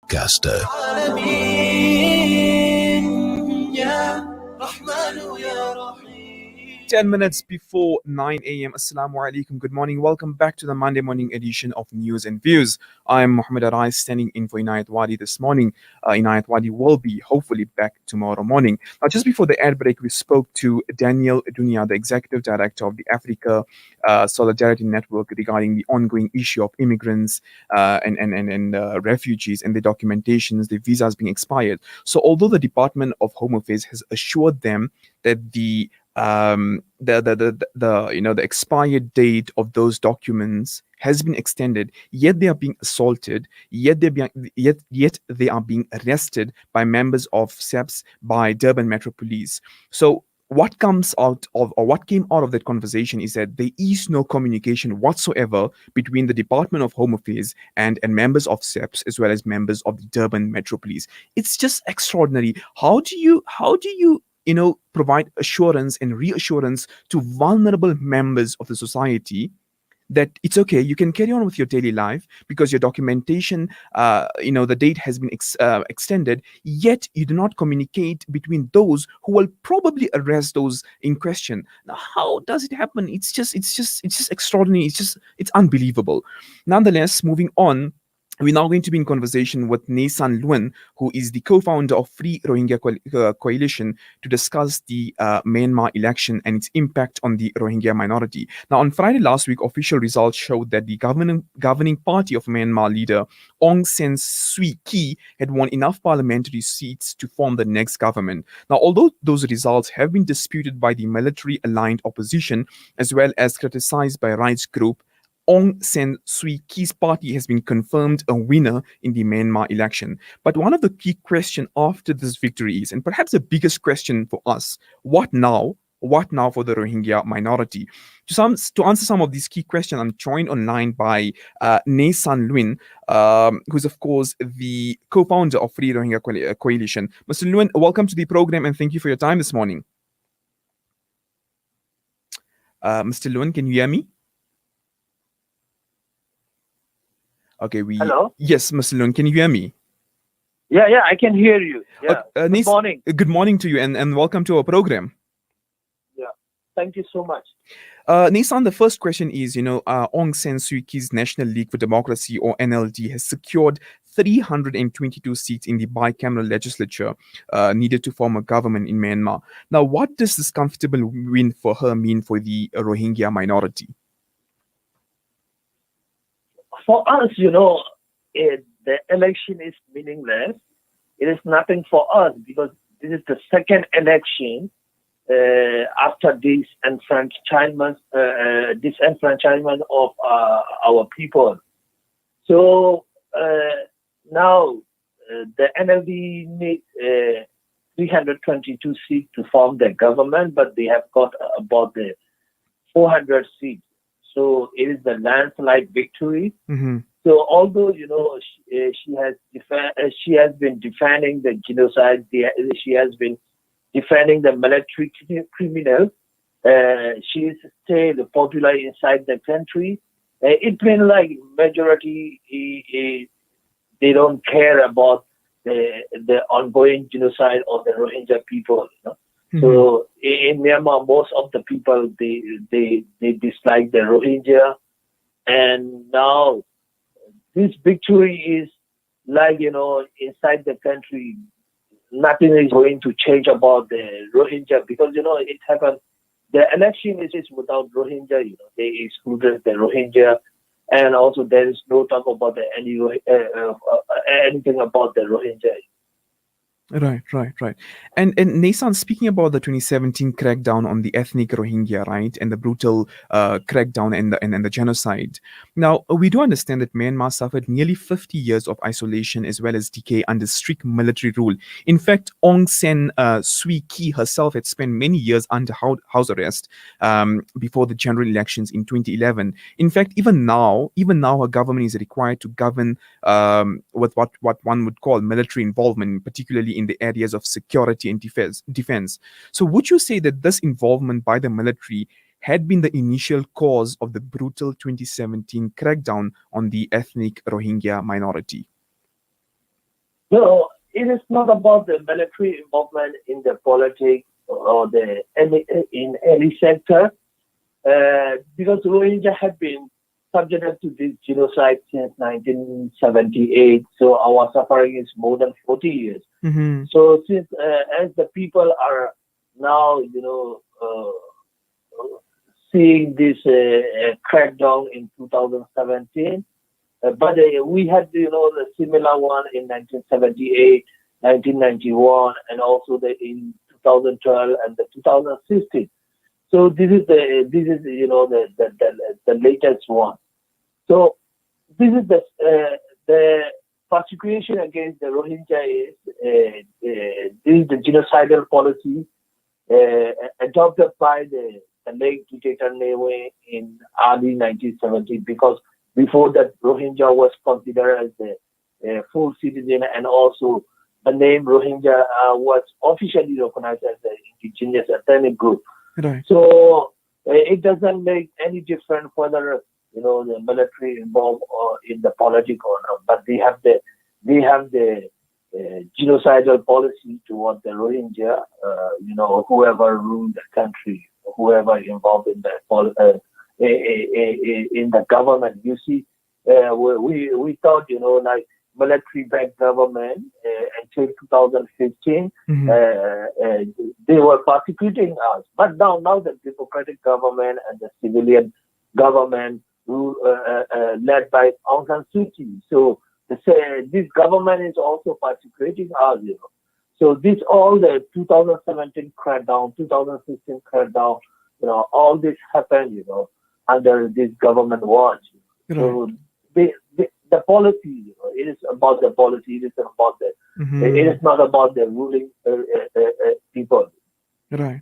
Caster. 10 minutes before 9 a.m. Assalamu alaikum. Good morning. Welcome back to the Monday morning edition of News and Views. I'm Mohammed Arai standing in for Inayat Wadi this morning. Inayat Wadi will be hopefully back tomorrow morning. Now, just before the ad break, we spoke to Daniel Dunia, the Executive Director of the Africa Solidarity Network, regarding the ongoing issue of immigrants and refugees and the documentations, the visas being expired. So although the Department of Home Affairs has assured them that the expired date of those documents has been extended, yet they are being assaulted, yet they are being arrested by members of SEPS, by Durban Metro Police. So what came out of that conversation is that there is no communication whatsoever between the Department of Home Affairs and members of SEPS as well as members of the Durban Metro Police. It's just extraordinary. How do you provide assurance and reassurance to vulnerable members of the society that it's okay, you can carry on with your daily life because your documentation, the date has been extended, yet you do not communicate between those who will probably arrest those in question. Now, how does it happen? It's just extraordinary. It's unbelievable. Nonetheless, moving on, we're now going to be in conversation with San Lwin, who is the co-founder of Free Rohingya Coalition, to discuss the Myanmar election and its impact on the Rohingya minority. Now, on Friday last week, official results showed that the governing party of Myanmar leader Aung San Suu Kyi had won enough parliamentary seats to form the next government. Now, although those results have been disputed by the military-aligned opposition, as well as criticized by rights group, Aung San Suu Kyi's party has been confirmed a winner in the Myanmar election. But one of the key questions after this victory is, and perhaps the biggest question for us, what now? What now for the Rohingya minority? To answer some of these key questions, I'm joined online by San Lwin, who's of course the co-founder of Free Rohingya Coalition. Mr. Lwin, welcome to the program and thank you for your time this morning. Mr. Lwin, can you hear me? Okay, Hello? Yes, Mr. Lwin, can you hear me? Yeah, I can hear you. Yeah. Good morning. Good morning to you and welcome to our program. Yeah, thank you so much. Nissan, the first question is, Aung San Suu Kyi's National League for Democracy, or NLD, has secured 322 seats in the bicameral legislature needed to form a government in Myanmar. Now, what does this comfortable win for her mean for the Rohingya minority? For us, the election is meaningless. It is nothing for us because this is the second election after this disenfranchisement of our people. So now the NLD needs 322 seats to form their government, but they have got about the 400 seats. So it is the landslide victory. Mm-hmm. So although she has been defending the genocide, she has been defending the military criminals. She is still popular inside the country. It's been like majority they don't care about the ongoing genocide of the Rohingya people. Mm-hmm. So in Myanmar, most of the people they dislike the Rohingya, and now this victory is like inside the country, nothing is going to change about the Rohingya because it happened. The election is without Rohingya. They excluded the Rohingya, and also there is no talk about anything about the Rohingya. Right. And Nissan, speaking about the 2017 crackdown on the ethnic Rohingya, right, and the brutal crackdown and the genocide. Now, we do understand that Myanmar suffered nearly 50 years of isolation as well as decay under strict military rule. In fact, Aung San Suu Kyi herself had spent many years under house arrest before the general elections in 2011. In fact, even now, her government is required to govern with what one would call military involvement, particularly in the areas of security and defense. So would you say that this involvement by the military had been the initial cause of the brutal 2017 crackdown on the ethnic Rohingya minority? No, it is not about the military involvement in the politics or in any sector, because Rohingya have been subjected to this genocide since 1978. So our suffering is more than 40 years. Mm-hmm. So since as the people are now, seeing this crackdown in 2017. But we had, the similar one in 1978, 1991, and also in 2012 and the 2016. So this is the latest one. So this is the persecution against the Rohingya is this is the genocidal policy adopted by the late dictator Nehru in early 1970, because before that Rohingya was considered as a full citizen, and also the name Rohingya was officially recognized as an indigenous ethnic group. Right. So it doesn't make any difference whether the military involved or in the politics or not, but they have the genocidal policy toward the Rohingya. Whoever ruled the country, whoever involved in in the government. You see, we thought like military-backed government until 2015. Mm-hmm. They were persecuting us, but now the democratic government and the civilian government led by Aung San Suu Kyi. So this government is also persecuting us. So this all the 2017 crackdown, 2016 crackdown, all this happened, under this government watch. Right. So the policy, it is about the policy. It is about the. Mm-hmm. It is not about the ruling people. Right.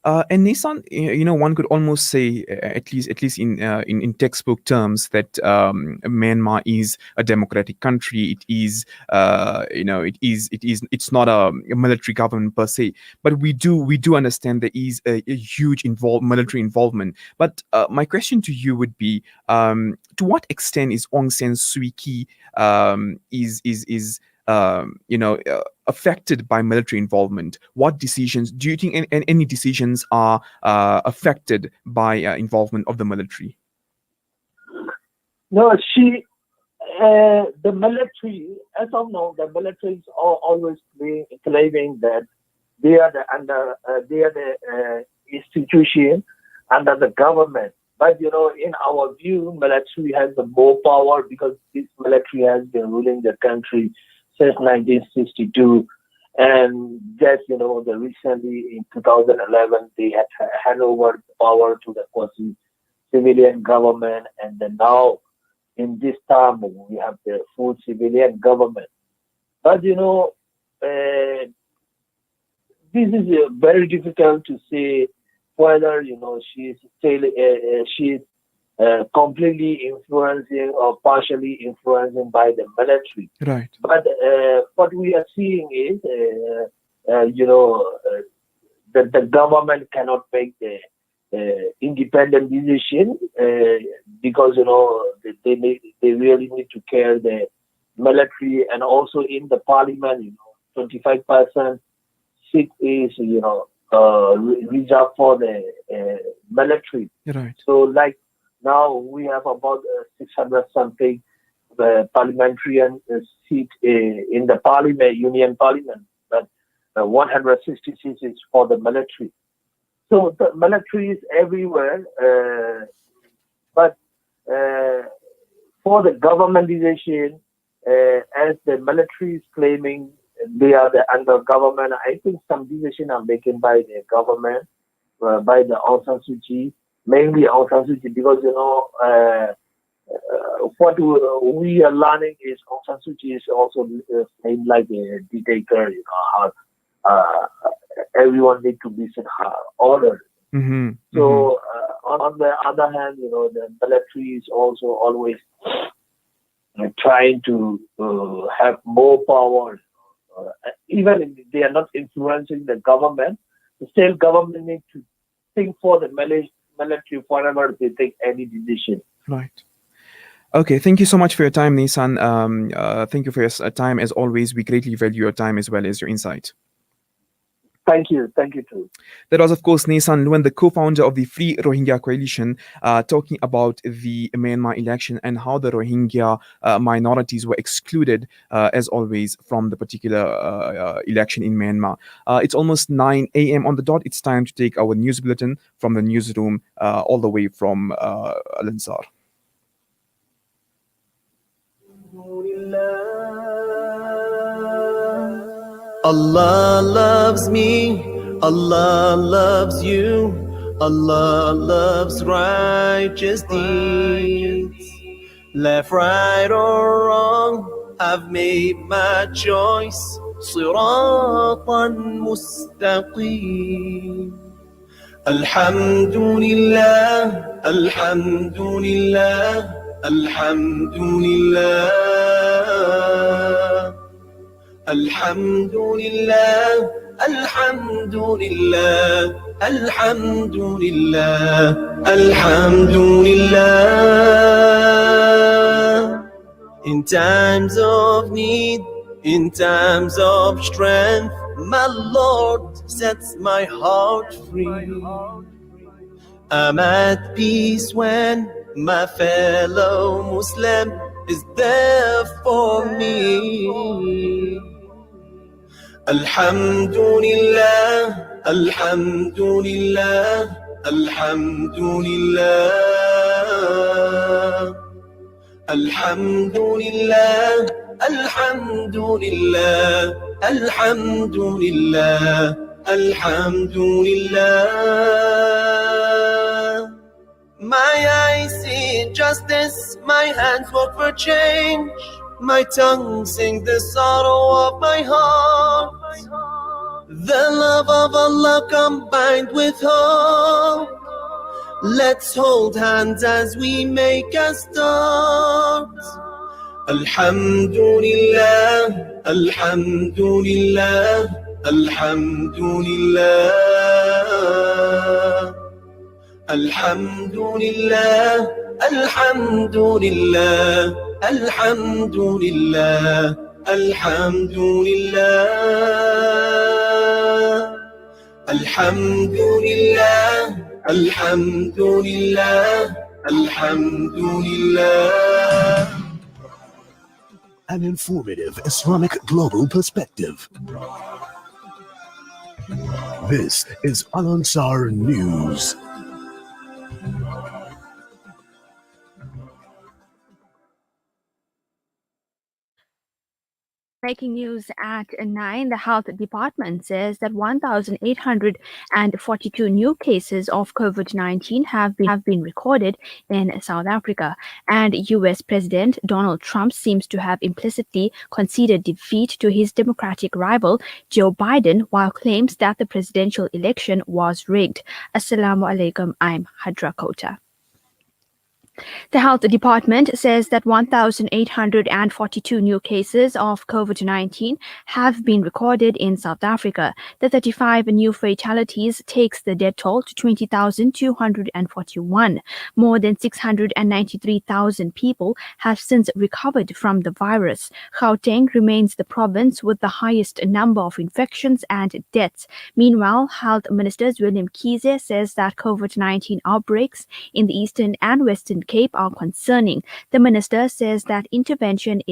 And Nissan, one could almost say, at least in textbook terms, that Myanmar is a democratic country. It is, it's not a military government per se, but we do understand there is a huge military involvement. But my question to you would be, to what extent is Aung San Suu Kyi affected by military involvement? What decisions do you think any decisions are affected by involvement of the military? No, the military, as of now, the military is always claiming that they are the institution under the government. But in our view, military has the more power, because this military has been ruling the country since 1962, and just the recently in 2011 they had handed over the power to the quasi-civilian government, and then now in this time we have the full civilian government. But this is very difficult to say whether she is still completely influencing or partially influencing by the military. Right. But what we are seeing is, that the government cannot make the independent decision, because they really need to care the military, and also in the parliament, 25% seat is reserved for the military. Right. So like now we have about 600 something parliamentarian seat in the parliament, union parliament, but 166 is for the military. So the military is everywhere, but for the government decision, as the military is claiming they are under government, I think some decisions are taken by the government, by the Aung San Suu Kyi, mainly Aung San Suu Kyi, because what we are learning is Aung San Suu Kyi is also same like a dictator. How everyone need to be ordered. Mm-hmm. So on the other hand, the military is also always trying to have more power. Even if they are not influencing the government, the state government need to think for the military whenever they take any decision. Right. Okay, thank you so much for your time, Nissan. Thank you for your time. As always, we greatly value your time as well as your insight. Thank you. Thank you too. That was, of course, San Lwin, the co-founder of the Free Rohingya Coalition, talking about the Myanmar election and how the Rohingya minorities were excluded, as always, from the particular election in Myanmar. It's almost 9 a.m. on the dot. It's time to take our news bulletin from the newsroom, all the way from Al-Ansar. Allah loves me, Allah loves you, Allah loves righteous deeds. Left, right or wrong, I've made my choice. صراطا مستقيم. الحمد لله الحمد لله الحمد لله الحمد لله الحمد لله الحمد لله الحمد لله. In times of need, in times of strength, my Lord sets my heart free. I'm at peace when my fellow Muslim is there for me. Alhamdulillah, Alhamdulillah, Alhamdulillah, Alhamdulillah, Alhamdulillah, Alhamdulillah, Alhamdulillah. My eyes see injustice, my hands work for change, my tongue sings the sorrow of my heart. The love of Allah combined with hope. Let's hold hands as we make a start. Alhamdulillah, Alhamdulillah, Alhamdulillah, Alhamdulillah, Alhamdulillah, Alhamdulillah, Alhamdulillah, Alhamdulillah, Alhamdulillah, Alhamdulillah. An informative Islamic global perspective. This is Al-Ansar News. Breaking news at 9, the health department says that 1,842 new cases of COVID-19 have been recorded in South Africa, and US President Donald Trump seems to have implicitly conceded defeat to his Democratic rival Joe Biden, while claims that the presidential election was rigged. Assalamu alaikum, I'm Hadra Kota. The health department says that 1,842 new cases of COVID-19 have been recorded in South Africa. The 35 new fatalities takes the death toll to 20,241. More than 693,000 people have since recovered from the virus. Gauteng remains the province with the highest number of infections and deaths. Meanwhile, Health Minister William Kize says that COVID-19 outbreaks in the Eastern and Western Cape are concerning. The minister says that intervention is